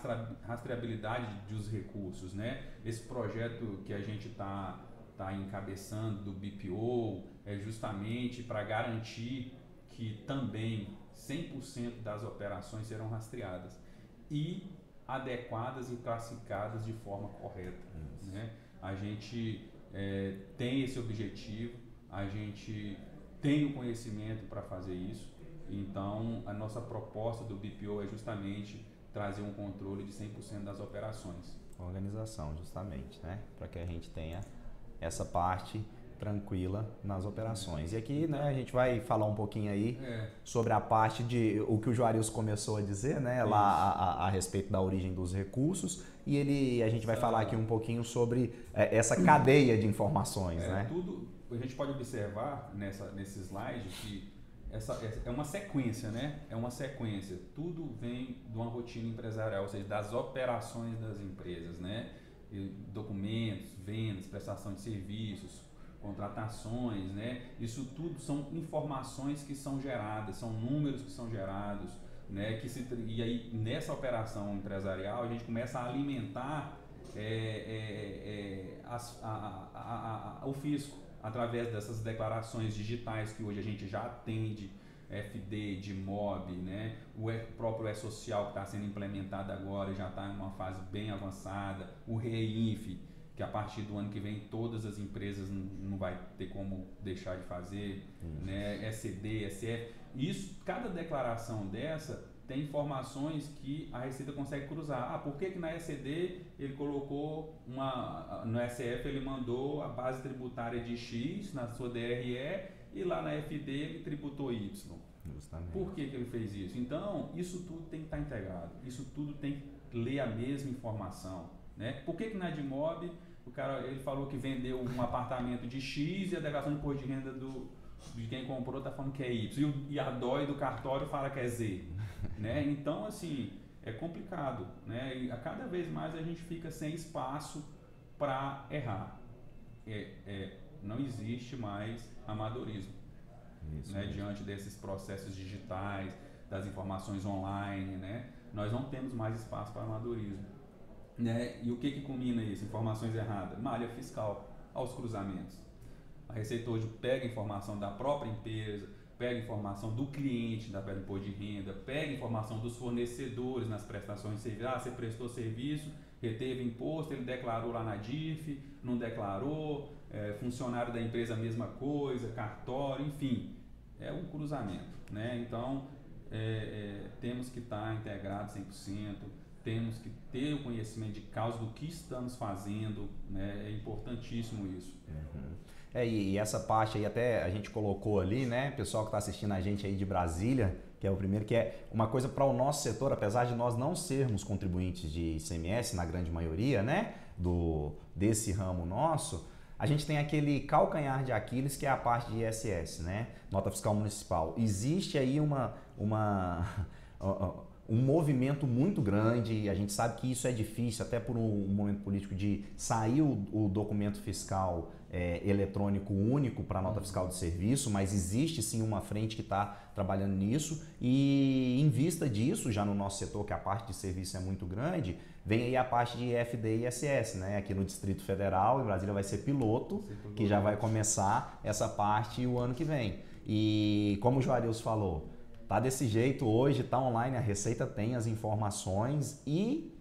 rastreabilidade dos recursos, né? Esse projeto que a gente está encabeçando do BPO é justamente para garantir que também 100% das operações serão rastreadas e adequadas e classificadas de forma correta, né? A gente tem esse objetivo, a gente tem o conhecimento para fazer isso. Então, a nossa proposta do BPO é justamente trazer um controle de 100% das operações. Organização, justamente, né? Para que a gente tenha essa parte tranquila nas operações. E aqui, né, a gente vai falar um pouquinho aí sobre a parte de o que o Juarez começou a dizer, né, lá a respeito da origem dos recursos, e a gente vai falar aqui um pouquinho sobre essa cadeia de informações, né? Tudo, a gente pode observar nesse slide que essa é uma sequência, né? É uma sequência. Tudo vem de uma rotina empresarial, ou seja, das operações das empresas, né? Documentos, vendas, prestação de serviços, contratações, né? Isso tudo são informações que são geradas, são números que são gerados, né? E aí nessa operação empresarial a gente começa a alimentar o fisco através dessas declarações digitais que hoje a gente já atende, FD, DIMOB, né? O próprio E-Social que está sendo implementado agora já está em uma fase bem avançada, o REINF, que a partir do ano que vem todas as empresas não vai ter como deixar de fazer, né? ECD, SF, isso, cada declaração dessa tem informações que a Receita consegue cruzar. Por que na ECD ele colocou no SF ele mandou a base tributária de X na sua DRE e lá na FD ele tributou Y? Justamente. Por que ele fez isso? Então, isso tudo tem que estar integrado, isso tudo tem que ler a mesma informação, né? Por que na DIMOB o cara ele falou que vendeu um apartamento de X e a declaração de imposto de renda de quem comprou está falando que é Y e a DOI do cartório fala que é Z, né? Então, assim, é complicado, né? E a cada vez mais a gente fica sem espaço para errar. Não existe mais amadorismo, né? Diante desses processos digitais, das informações online, né? Nós não temos mais espaço para amadorismo, né? E o que culmina isso? Informações erradas, malha fiscal, aos cruzamentos. A Receita hoje pega informação da própria empresa, pega informação do cliente da imposto de renda, pega informação dos fornecedores nas prestações de serviço. Você prestou serviço, reteve imposto, ele declarou lá na DIF, não declarou, funcionário da empresa a mesma coisa, cartório, enfim, é um cruzamento, né? Então, temos que estar integrados 100%, temos que ter o conhecimento de causa do que estamos fazendo, né? É importantíssimo isso. E essa parte aí até a gente colocou ali, né? Pessoal que está assistindo a gente aí de Brasília, que é o primeiro, que é uma coisa para o nosso setor, apesar de nós não sermos contribuintes de ICMS, na grande maioria, né? Desse ramo nosso, a gente tem aquele calcanhar de Aquiles, que é a parte de ISS, né? Nota Fiscal Municipal. Existe aí um movimento muito grande, a gente sabe que isso é difícil, até por um momento político, de sair o documento fiscal eletrônico único para a nota fiscal de serviço, mas existe sim uma frente que está trabalhando nisso, e em vista disso, já no nosso setor, que a parte de serviço é muito grande, vem aí a parte de FD e ISS, né? Aqui no Distrito Federal, em Brasília vai ser piloto, que já vai começar essa parte o ano que vem. E como o Juarez falou, tá desse jeito hoje, tá online, a Receita tem as informações e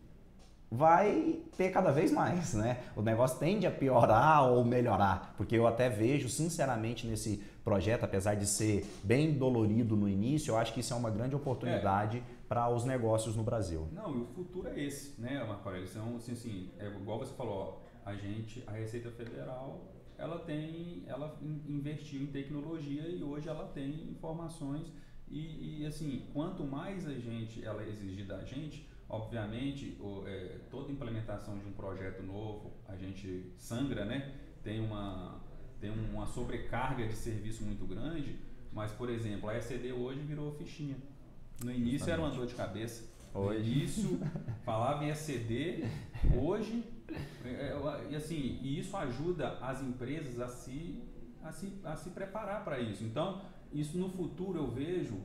vai ter cada vez mais, né? O negócio tende a piorar ou melhorar, porque eu até vejo, sinceramente, nesse projeto, apesar de ser bem dolorido no início, eu acho que isso é uma grande oportunidade para os negócios no Brasil. Não, e o futuro é esse, né, Marco Aurélio? Então, assim, igual você falou, ó, a Receita Federal, ela investiu em tecnologia e hoje ela tem informações e assim, quanto mais ela exigir da gente, Obviamente, toda implementação de um projeto novo, a gente sangra, né? Tem uma sobrecarga de serviço muito grande, mas, por exemplo, a ECD hoje virou fichinha. No início Justamente. Era uma dor de cabeça. No início, falava em ECD, hoje, e assim, e isso ajuda as empresas a se preparar para isso. Então, isso no futuro eu vejo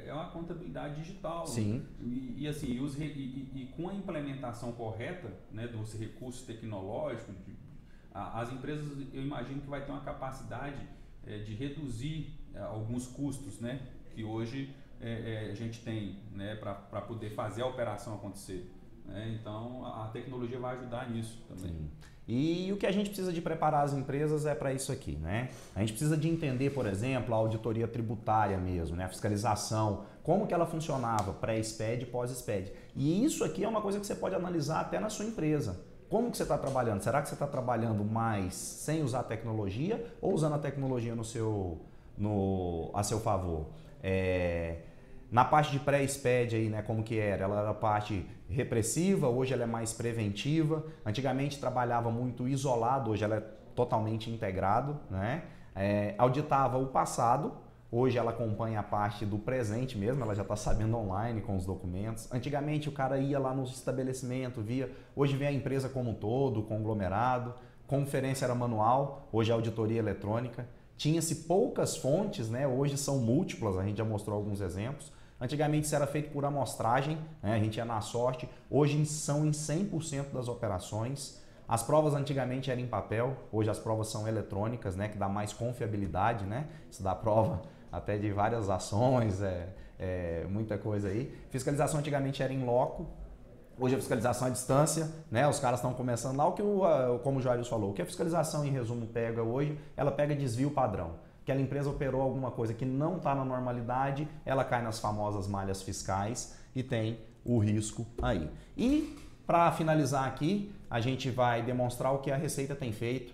é uma contabilidade digital. Sim. E assim, com a implementação correta, né, dos recursos tecnológicos, as empresas, eu imagino que vai ter uma capacidade de reduzir alguns custos, né, que hoje a gente tem, né, para poder fazer a operação acontecer. Então, a tecnologia vai ajudar nisso também. Sim. E o que a gente precisa de preparar as empresas é para isso aqui, né? A gente precisa de entender, por exemplo, a auditoria tributária mesmo, né? A fiscalização, como que ela funcionava pré-SPED e pós-SPED. E isso aqui é uma coisa que você pode analisar até na sua empresa. Como que você está trabalhando? Será que você está trabalhando mais sem usar tecnologia ou usando a tecnologia a seu favor? Na parte de pré-SPED aí, né, como que era? Ela era a parte repressiva, hoje ela é mais preventiva. Antigamente trabalhava muito isolado, hoje ela é totalmente integrado, né? Auditava o passado, hoje ela acompanha a parte do presente mesmo, ela já está sabendo online com os documentos. Antigamente o cara ia lá no estabelecimento, hoje vem a empresa como um todo, conglomerado, conferência era manual, hoje é auditoria eletrônica. Tinha-se poucas fontes, né? Hoje são múltiplas, a gente já mostrou alguns exemplos. Antigamente isso era feito por amostragem, né? A gente ia na sorte. Hoje são em 100% das operações. As provas antigamente eram em papel, hoje as provas são eletrônicas, né? Que dá mais confiabilidade, né? Isso dá prova até de várias ações, muita coisa aí. Fiscalização antigamente era em loco, hoje a fiscalização à distância, né? Os caras estão começando lá, como o Joarius falou, o que a fiscalização em resumo pega hoje, ela pega desvio padrão. Aquela empresa operou alguma coisa que não está na normalidade, ela cai nas famosas malhas fiscais e tem o risco aí. E para finalizar aqui, a gente vai demonstrar o que a Receita tem feito,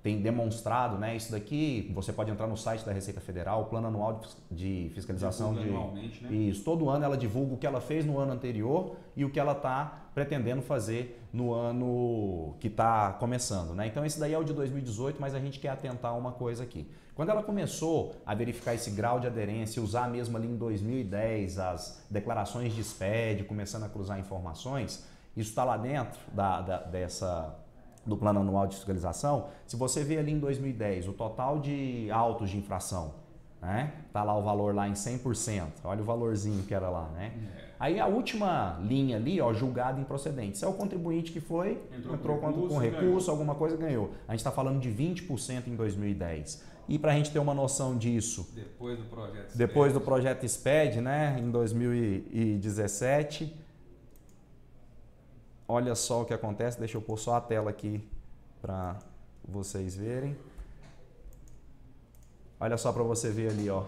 tem demonstrado, né? Isso daqui, você pode entrar no site da Receita Federal, o Plano Anual de Fiscalização. Anualmente, né? Isso, todo ano ela divulga o que ela fez no ano anterior e o que ela está pretendendo fazer no ano que está começando, né? Então esse daí é o de 2018, mas a gente quer atentar a uma coisa aqui. Quando ela começou a verificar esse grau de aderência, usar mesmo ali em 2010 as declarações de SPED, começando a cruzar informações, isso está lá dentro do Plano Anual de Fiscalização. Se você vê ali em 2010 o total de autos de infração, né? Tá lá o valor lá em 100%, olha o valorzinho que era lá, né? Aí a última linha ali, ó, julgado improcedente. Isso é o contribuinte que entrou com recurso, alguma coisa ganhou. A gente está falando de 20% em 2010. E para a gente ter uma noção disso, depois do projeto SPED, né, em 2017, olha só o que acontece. Deixa eu pôr só a tela aqui para vocês verem. Olha só para você ver ali, ó.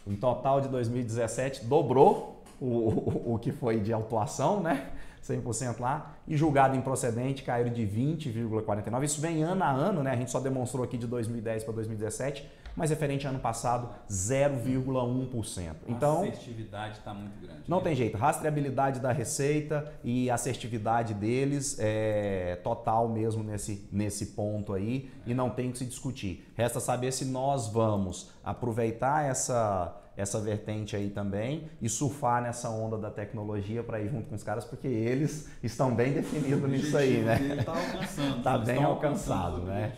Em total de 2017 dobrou o que foi de autuação, né? 100% lá. E julgado improcedente caíram de 20,49%. Isso vem ano a ano, né? A gente só demonstrou aqui de 2010 para 2017, mas referente ao ano passado, 0,1%. Então, a assertividade está muito grande. Não tem jeito. Rastreabilidade da Receita e a assertividade deles é total mesmo nesse ponto aí e não tem o que se discutir. Resta saber se nós vamos aproveitar essa vertente aí também e surfar nessa onda da tecnologia para ir junto com os caras, porque eles estão bem definidos nisso aí, né? Está alcançando. Está bem alcançado, né?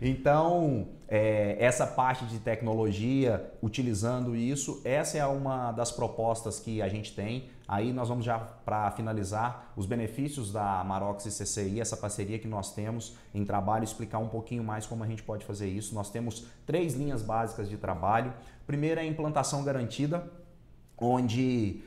Então, essa parte de tecnologia, utilizando isso, essa é uma das propostas que a gente tem. Aí nós vamos já, para finalizar, os benefícios da Marox e CCI, essa parceria que nós temos em trabalho, explicar um pouquinho mais como a gente pode fazer isso. Nós temos 3 linhas básicas de trabalho. Primeiro é a implantação garantida, onde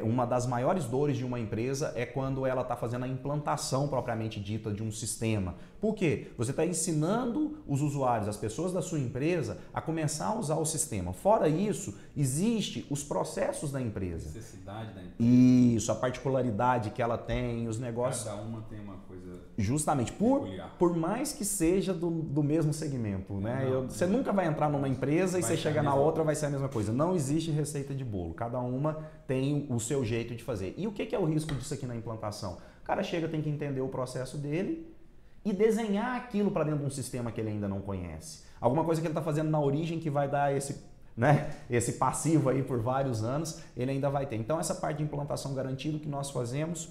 uma das maiores dores de uma empresa é quando ela está fazendo a implantação propriamente dita de um sistema. Por quê? Você está ensinando os usuários, as pessoas da sua empresa, a começar a usar o sistema. Fora isso, existe os processos da empresa. A necessidade da empresa. Isso, a particularidade que ela tem, os negócios. Cada uma tem uma coisa. Justamente, por mais que seja do mesmo segmento, né? Você nunca vai entrar numa empresa e você chega na outra vai ser a mesma coisa. Não existe receita de bolo. Cada uma tem tem o seu jeito de fazer. E o que é o risco disso aqui na implantação? O cara chega, tem que entender o processo dele e desenhar aquilo para dentro de um sistema que ele ainda não conhece. Alguma coisa que ele está fazendo na origem que vai dar esse passivo aí por vários anos, ele ainda vai ter. Então essa parte de implantação garantida que nós fazemos,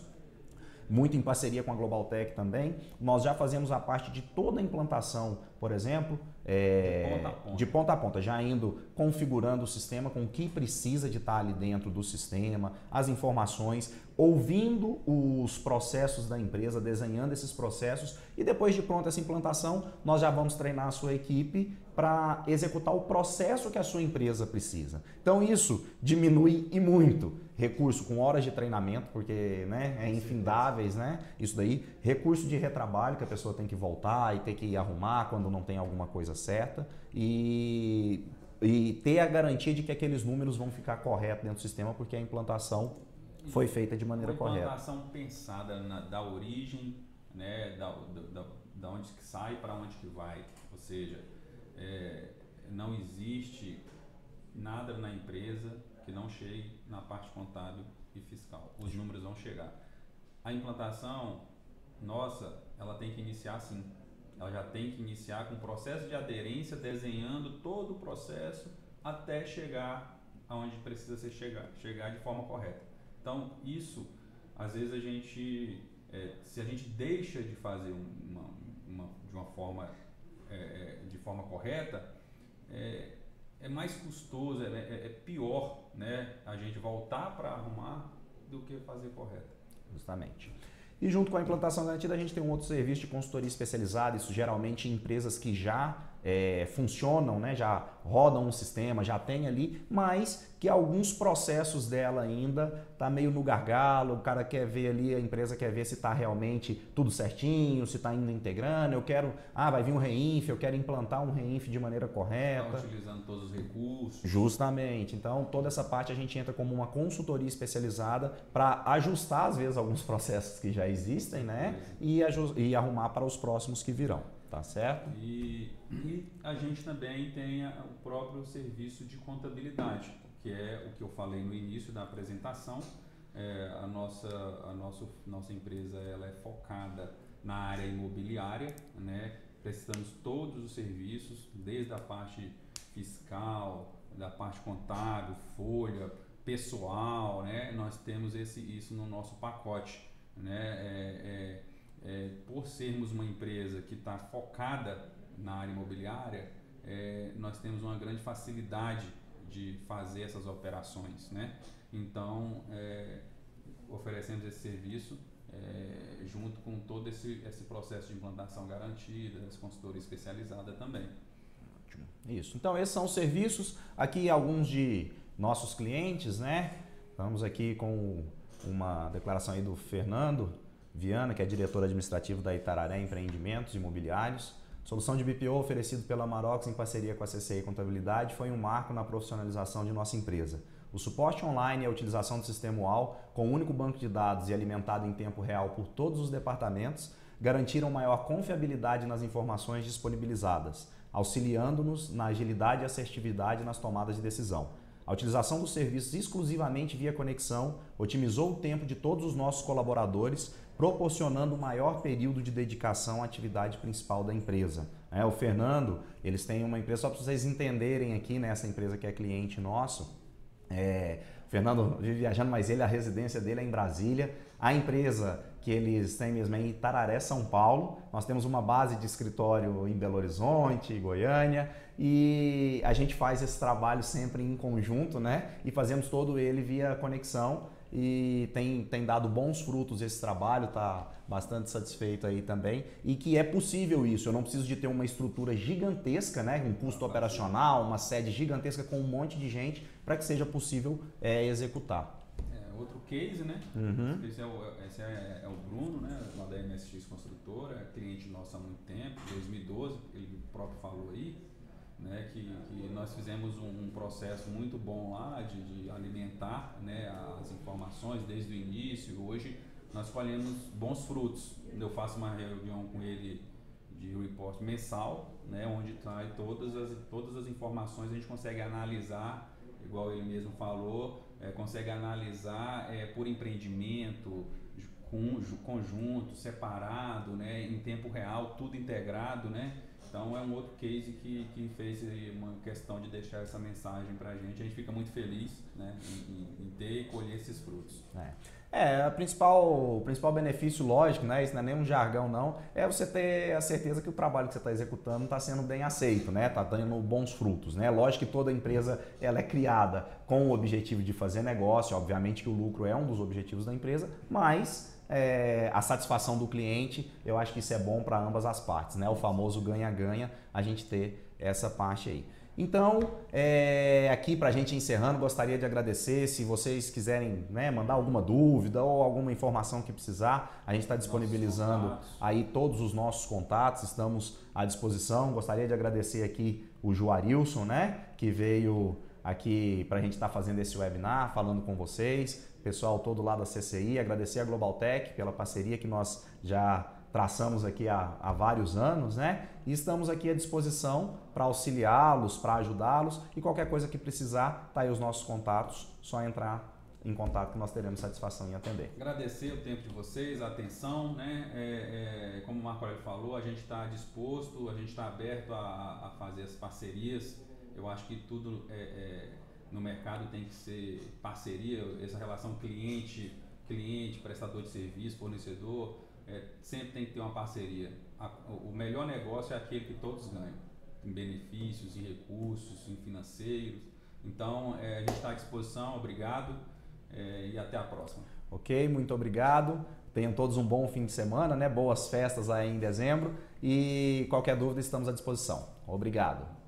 muito em parceria com a Global Tech também, nós já fazemos a parte de toda a implantação, por exemplo, de ponta a ponta, já indo configurando o sistema com o que precisa de estar ali dentro do sistema, as informações, ouvindo os processos da empresa, desenhando esses processos e depois de pronta essa implantação, nós já vamos treinar a sua equipe para executar o processo que a sua empresa precisa. Então isso diminui e muito recurso com horas de treinamento, porque é infindáveis, isso daí, recurso de retrabalho que a pessoa tem que voltar e ter que arrumar quando não tem alguma coisa certa e ter a garantia de que aqueles números vão ficar corretos dentro do sistema porque a implantação foi feita de maneira correta. Uma implantação pensada da origem, da onde que sai para onde que vai, ou seja, não existe nada na empresa que não chegue na parte contábil e fiscal. Os números vão chegar. A implantação nossa, ela tem que iniciar assim. Ela já tem que iniciar com o processo de aderência, desenhando todo o processo até chegar aonde precisa chegar de forma correta. Então, isso, às vezes se a gente deixa de fazer de forma correta, é mais custoso, é pior, a gente voltar para arrumar do que fazer correto. Justamente. E junto com a implantação garantida, a gente tem um outro serviço de consultoria especializada, isso geralmente em empresas que já funcionam, já rodam um sistema, já tem ali, mas que alguns processos dela ainda tá meio no gargalo, o cara quer ver ali, a empresa quer ver se está realmente tudo certinho, se está indo integrando, vai vir um reinf, eu quero implantar um reinf de maneira correta. Está utilizando todos os recursos. Justamente, então toda essa parte a gente entra como uma consultoria especializada para ajustar às vezes alguns processos que já existem, e arrumar para os próximos que virão. Tá certo? E a gente também tem o próprio serviço de contabilidade, que é o que eu falei no início da apresentação. A nossa empresa ela é focada na área imobiliária, prestamos todos os serviços, desde a parte fiscal, da parte contábil, folha, pessoal, nós temos isso no nosso pacote. Por sermos uma empresa que está focada na área imobiliária, nós temos uma grande facilidade de fazer essas operações, Então, oferecemos esse serviço junto com todo esse processo de implantação garantida, essa consultoria especializada também. Ótimo. Isso. Então, esses são os serviços. Aqui alguns de nossos clientes, Estamos aqui com uma declaração aí do Fernando Viana, que é diretor administrativo da Itararé Empreendimentos Imobiliários. Solução de BPO oferecido pela Marox em parceria com a CCI Contabilidade foi um marco na profissionalização de nossa empresa. O suporte online e a utilização do sistema UAU, com um único banco de dados e alimentado em tempo real por todos os departamentos, garantiram maior confiabilidade nas informações disponibilizadas, auxiliando-nos na agilidade e assertividade nas tomadas de decisão. A utilização dos serviços exclusivamente via conexão otimizou o tempo de todos os nossos colaboradores, proporcionando um maior período de dedicação à atividade principal da empresa. O Fernando, eles têm uma empresa, só para vocês entenderem aqui, essa empresa que é cliente nosso, o Fernando vive viajando, mas a residência dele é em Brasília. A empresa que eles têm mesmo é em Itararé, São Paulo. Nós temos uma base de escritório em Belo Horizonte, Goiânia, e a gente faz esse trabalho sempre em conjunto, e fazemos todo ele via conexão. E tem dado bons frutos esse trabalho, está bastante satisfeito aí também, e que é possível isso, eu não preciso de ter uma estrutura gigantesca, um custo operacional, uma sede gigantesca com um monte de gente para que seja possível executar. Outro case, Uhum. Esse é o Bruno, lá da MSX Construtora, é cliente nosso há muito tempo, 2012, ele próprio falou aí, que nós fizemos um processo muito bom lá de alimentar as informações desde o início. Hoje nós colhemos bons frutos. Eu faço uma reunião com ele de report mensal, onde traz todas as informações, a gente consegue analisar, igual ele mesmo falou, consegue analisar por empreendimento, conjunto, separado, né, em tempo real, tudo integrado, né? Então é um outro case que fez uma questão de deixar essa mensagem para a gente fica muito feliz, né, em ter e colher esses frutos. O principal benefício, lógico, né, isso não é nem um jargão não, é você ter a certeza que o trabalho que você está executando está sendo bem aceito, né, está dando bons frutos, né. Lógico que toda empresa ela é criada com o objetivo de fazer negócio, obviamente que o lucro é um dos objetivos da empresa, mas a satisfação do cliente, eu acho que isso é bom para ambas as partes, né, o famoso ganha-ganha, a gente ter essa parte aí. Então, aqui para a gente encerrando, gostaria de agradecer. Se vocês quiserem, né, mandar alguma dúvida ou alguma informação que precisar, a gente está disponibilizando aí todos os nossos contatos, estamos à disposição. Gostaria de agradecer aqui o Juarilson, né, que veio aqui para a gente estar fazendo esse webinar, falando com vocês, pessoal todo lá da CCI, agradecer a Globaltech pela parceria que nós já traçamos aqui há vários anos, né? E estamos aqui à disposição para auxiliá-los, para ajudá-los e qualquer coisa que precisar, tá aí os nossos contatos, só entrar em contato que nós teremos satisfação em atender. Agradecer o tempo de vocês, a atenção, né? Como o Marco Aurélio falou, a gente está disposto, a gente está aberto a fazer as parcerias. Eu acho que tudo no mercado tem que ser parceria, essa relação cliente, prestador de serviço, fornecedor. Sempre tem que ter uma parceria. O melhor negócio é aquele que todos ganham, em benefícios, em recursos, em financeiros. Então, a gente está à disposição, obrigado e até a próxima. Ok, muito obrigado. Tenham todos um bom fim de semana, né? Boas festas aí em dezembro e qualquer dúvida estamos à disposição. Obrigado.